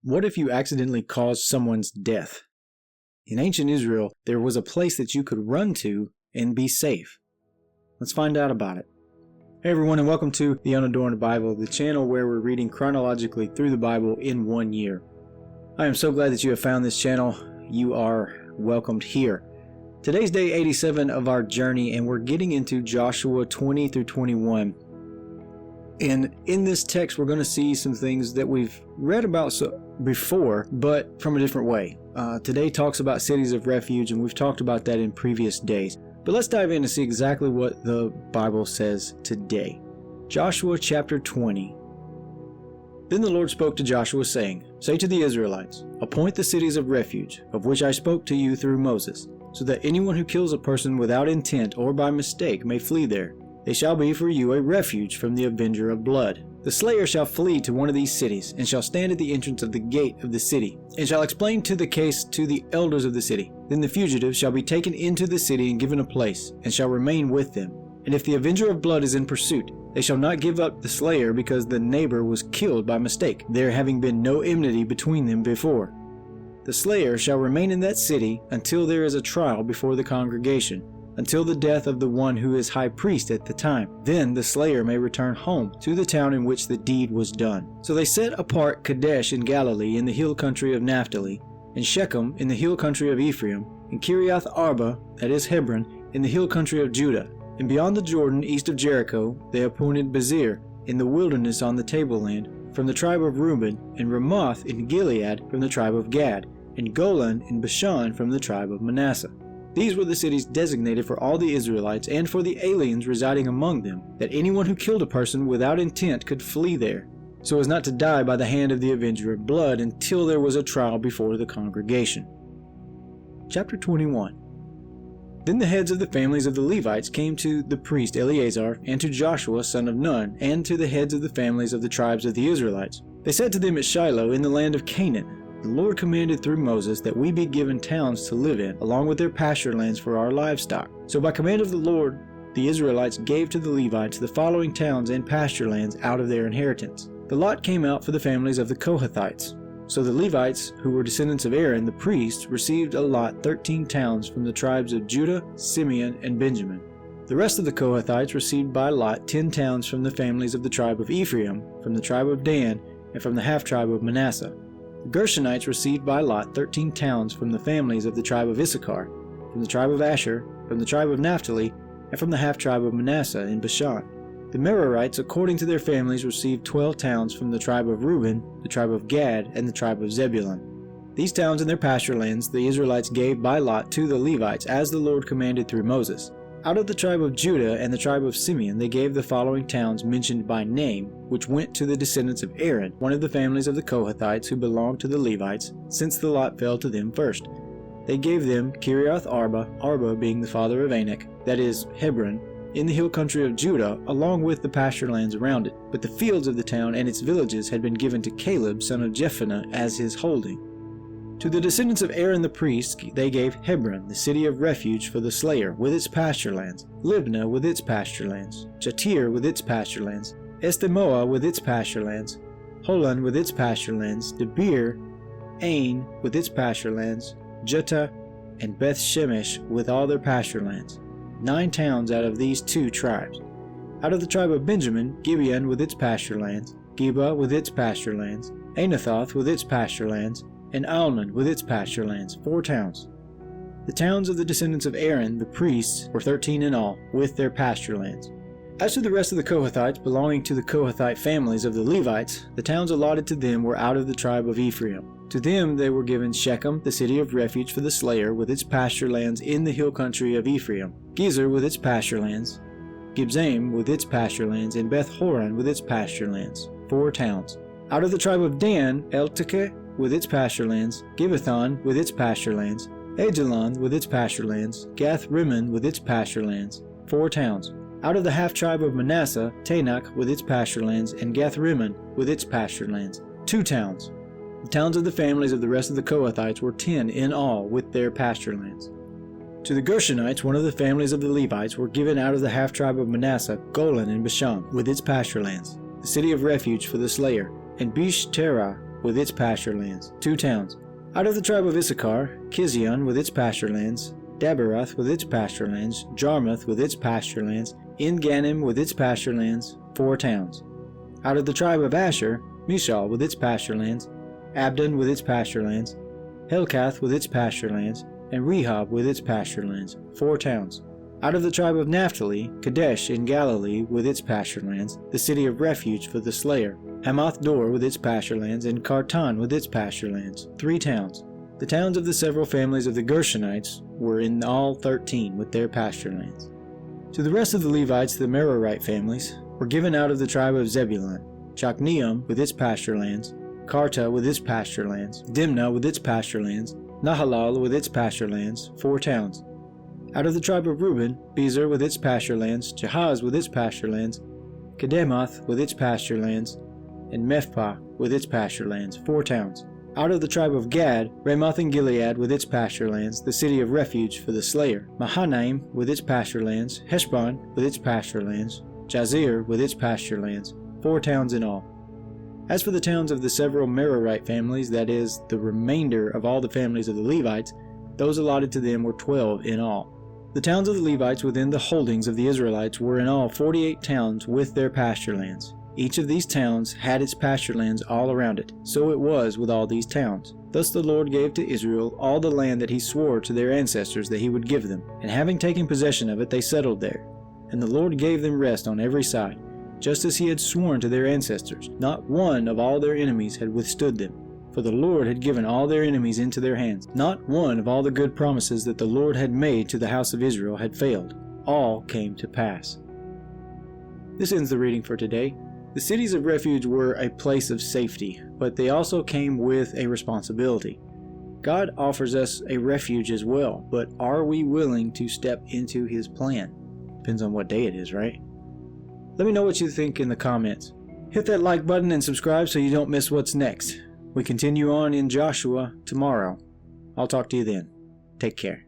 What if you accidentally caused someone's death? In ancient Israel, there was a place that you could run to and be safe. Let's find out about it. Hey everyone, and welcome to The Unadorned Bible, the channel where we're reading chronologically through the Bible in 1 year. I am so glad that you have found this channel. You are welcomed here. Today's day 87 of our journey, and we're getting into Joshua 20 through 21. And in this text, we're going to see some things that we've read about before, but from a different way. Today talks about cities of refuge, and we've talked about that in previous days. But let's dive in and see exactly what the Bible says today. Joshua chapter 20. Then the Lord spoke to Joshua, saying, Say to the Israelites, Appoint the cities of refuge, of which I spoke to you through Moses, so that anyone who kills a person without intent or by mistake may flee there. They shall be for you a refuge from the avenger of blood. The slayer shall flee to one of these cities, and shall stand at the entrance of the gate of the city, and shall explain the case to the elders of the city. Then the fugitive shall be taken into the city and given a place, and shall remain with them. And if the avenger of blood is in pursuit, they shall not give up the slayer because the neighbor was killed by mistake, there having been no enmity between them before. The slayer shall remain in that city until there is a trial before the congregation, until the death of the one who is high priest at the time. Then the slayer may return home to the town in which the deed was done. So they set apart Kadesh in Galilee in the hill country of Naphtali, and Shechem in the hill country of Ephraim, and Kiriath Arba, that is Hebron, in the hill country of Judah. And beyond the Jordan, east of Jericho, they appointed Bezir in the wilderness on the tableland, from the tribe of Reuben, and Ramoth in Gilead from the tribe of Gad, and Golan in Bashan from the tribe of Manasseh. These were the cities designated for all the Israelites and for the aliens residing among them, that anyone who killed a person without intent could flee there, so as not to die by the hand of the avenger of blood until there was a trial before the congregation. Chapter 21. Then the heads of the families of the Levites came to the priest Eleazar and to Joshua son of Nun, and to the heads of the families of the tribes of the Israelites. They said to them at Shiloh in the land of Canaan, The Lord commanded through Moses that we be given towns to live in, along with their pasture lands for our livestock. So by command of the Lord, the Israelites gave to the Levites the following towns and pasture lands out of their inheritance. The lot came out for the families of the Kohathites. So the Levites, who were descendants of Aaron the priest, received a lot 13 towns from the tribes of Judah, Simeon, and Benjamin. The rest of the Kohathites received by lot 10 towns from the families of the tribe of Ephraim, from the tribe of Dan, and from the half-tribe of Manasseh. The Gershonites received by lot 13 towns from the families of the tribe of Issachar, from the tribe of Asher, from the tribe of Naphtali, and from the half-tribe of Manasseh in Bashan. The Merarites, according to their families, received 12 towns from the tribe of Reuben, the tribe of Gad, and the tribe of Zebulun. These towns and their pasture lands the Israelites gave by lot to the Levites, as the Lord commanded through Moses. Out of the tribe of Judah and the tribe of Simeon they gave the following towns mentioned by name, which went to the descendants of Aaron, one of the families of the Kohathites who belonged to the Levites, since the lot fell to them first. They gave them Kiriath Arba, Arba being the father of Anak, that is, Hebron, in the hill country of Judah, along with the pasture lands around it. But the fields of the town and its villages had been given to Caleb son of Jephunneh as his holding. To the descendants of Aaron the priest they gave Hebron, the city of refuge for the slayer, with its pasture lands, Libnah with its pasture lands, Jatir with its pasture lands, Estemoa with its pasture lands, Holon with its pasture lands, Debir, Ain with its pasture lands, Juttah, and Beth Shemesh with all their pasture lands. 9 towns out of these 2 tribes. Out of the tribe of Benjamin, Gibeon with its pasture lands, Geba with its pasture lands, Anathoth with its pasture lands, and Almon with its pasture lands, 4 towns. The towns of the descendants of Aaron, the priests, were 13 in all, with their pasture lands. As to the rest of the Kohathites belonging to the Kohathite families of the Levites, the towns allotted to them were out of the tribe of Ephraim. To them they were given Shechem, the city of refuge for the slayer, with its pasture lands in the hill country of Ephraim, Gezer with its pasture lands, Gibzaim with its pasture lands, and Beth Horon with its pasture lands, 4 towns. Out of the tribe of Dan, Eltekeh with its pasture lands, Gibbethon with its pasture lands, Ajalon with its pasture lands, Gath Rimmon with its pasture lands, 4 towns. Out of the half-tribe of Manasseh, Tanakh with its pasture lands, and Gath Rimmon with its pasture lands, 2 towns. The towns of the families of the rest of the Kohathites were 10 in all, with their pasture lands. To the Gershonites, one of the families of the Levites, were given out of the half-tribe of Manasseh, Golan in Bashan, with its pasture lands, the city of refuge for the slayer, and Bish Terah with its pasture lands, 2 towns. Out of the tribe of Issachar, Kizion with its pasture lands, Daberath with its pasture lands, Jarmuth with its pasture lands, En-Gannim with its pasture lands, 4 towns. Out of the tribe of Asher, Mishal with its pasture lands, Abdon with its pasture lands, Helkath with its pasture lands, and Rehob with its pasture lands, 4 towns. Out of the tribe of Naphtali, Kadesh in Galilee with its pasture lands, the city of refuge for the slayer, Hamath Dor with its pasture lands, and Kartan with its pasture lands, 3 towns. The towns of the several families of the Gershonites were in all 13 with their pasture lands. To the rest of the Levites, the Merarite families, were given out of the tribe of Zebulun, Jokneam with its pasture lands, Karta with its pasture lands, Dimnah with its pasture lands, Nahalal with its pasture lands, 4 towns. Out of the tribe of Reuben, Bezer with its pasture lands, Jahaz with its pasture lands, Kedemoth with its pasture lands, and Mephpah with its pasture lands, 4 towns. Out of the tribe of Gad, Ramoth and Gilead with its pasture lands, the city of refuge for the slayer, Mahanaim with its pasture lands, Heshbon with its pasture lands, Jazer with its pasture lands, 4 towns in all. As for the towns of the several Merarite families, that is, the remainder of all the families of the Levites, those allotted to them were 12 in all. The towns of the Levites within the holdings of the Israelites were in all 48 towns with their pasture lands. Each of these towns had its pasture lands all around it. So it was with all these towns. Thus the Lord gave to Israel all the land that he swore to their ancestors that he would give them. And having taken possession of it, they settled there. And the Lord gave them rest on every side, just as he had sworn to their ancestors. Not one of all their enemies had withstood them. For the Lord had given all their enemies into their hands. Not one of all the good promises that the Lord had made to the house of Israel had failed. All came to pass. This ends the reading for today. The cities of refuge were a place of safety, but they also came with a responsibility. God offers us a refuge as well, but are we willing to step into his plan? Depends on what day it is, right? Let me know what you think in the comments. Hit that like button and subscribe so you don't miss what's next. We continue on in Joshua tomorrow. I'll talk to you then. Take care.